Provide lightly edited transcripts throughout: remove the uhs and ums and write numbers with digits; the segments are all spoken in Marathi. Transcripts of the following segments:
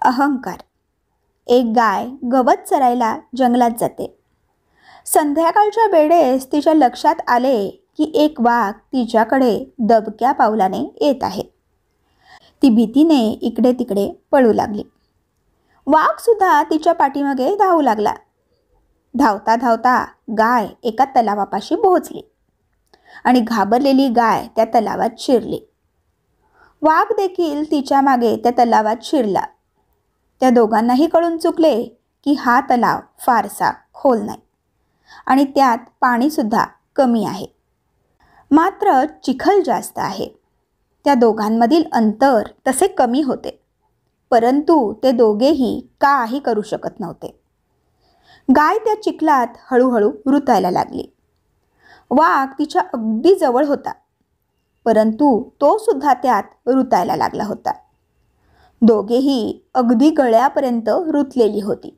अहंकार. एक गाय गवत चरायला जंगलात जाते. संध्याकाळच्या वेळेस तिच्या लक्षात आले की एक वाघ तिच्याकडे दबक्या पावलाने येत आहे. ती भीतीने इकडे तिकडे पळू लागली. वाघ सुद्धा तिच्या पाठीमागे धावू लागला. धावता धावता गाय एका तलावापाशी पोहोचली आणि घाबरलेली गाय त्या तलावात शिरली. वाघ देखील तिच्या मागे त्या तलावात शिरला. त्या दोघांनाही कळून चुकले की हा तलाव फारसा खोल नाही आणि त्यात पाणीसुद्धा कमी आहे, मात्र चिखल जास्त आहे. त्या दोघांमधील अंतर तसे कमी होते, परंतु ते दोघेही काही करू शकत नव्हते. गाय त्या चिखलात हळूहळू रुतायला लागली. वाघ तिच्या अगदी जवळ होता, परंतु तो सुद्धा त्यात रुतायला लागला होता. दोघेही अगदी गळ्यापर्यंत रुतलेली होती.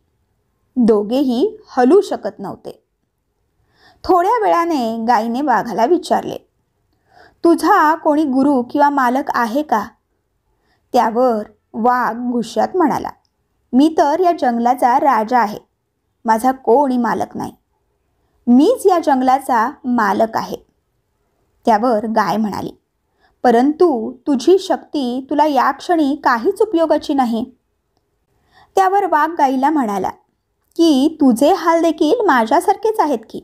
दोघेही हलू शकत नव्हते. थोड्या वेळाने गायीने वाघाला विचारले, तुझा कोणी गुरु किंवा मालक आहे का? त्यावर वाघ गुस्स्यात म्हणाला, मी तर या जंगलाचा राजा आहे. माझा कोणी मालक नाही. मीच या जंगलाचा मालक आहे. त्यावर गाय म्हणाली, परंतु तुझी शक्ती तुला या क्षणी काहीच उपयोगाची नाही. त्यावर वाघ गायीला म्हणाला की तुझे हाल देखील माझ्यासारखेच आहेत की.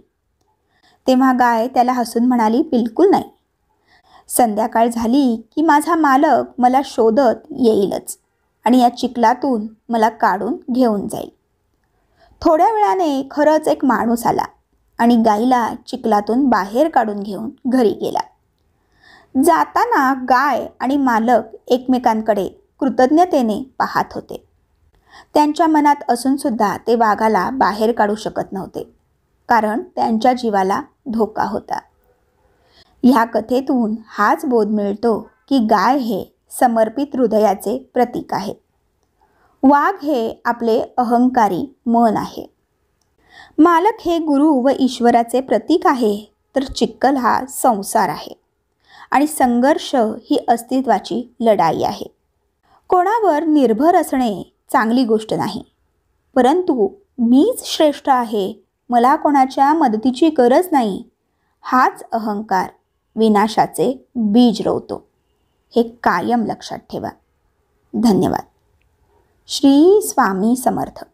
तेव्हा गाय त्याला हसून म्हणाली, बिलकुल नाही. संध्याकाळ झाली की माझा मालक मला शोधत येईलच आणि या चिखलातून मला काढून घेऊन जाईल. थोड्या वेळाने खरंच एक माणूस आला आणि गायीला चिखलातून बाहेर काढून घेऊन घरी गेला. जाताना गाय आणि मालक एकमेकांकडे कृतज्ञतेने पाहत होते. त्यांच्या मनात असून सुद्धा ते वाघाला बाहेर काढू शकत नव्हते, कारण त्यांच्या जीवाला धोका होता. ह्या कथेतून हाच बोध मिळतो की गाय हे समर्पित हृदयाचे प्रतीक आहे. वाघ हे आपले अहंकारी मन आहे. मालक हे गुरु व ईश्वराचे प्रतीक आहे, तर चिखल हा संसार आहे आणि संघर्ष ही अस्तित्वाची लढाई आहे. कोणावर निर्भर असणे चांगली गोष्ट नाही, परंतु मीच श्रेष्ठ आहे, मला कोणाच्या मदतीची गरज नाही, हाच अहंकार विनाशाचे बीज रोवतो. हे कायम लक्षात ठेवा. धन्यवाद. श्री स्वामी समर्थ.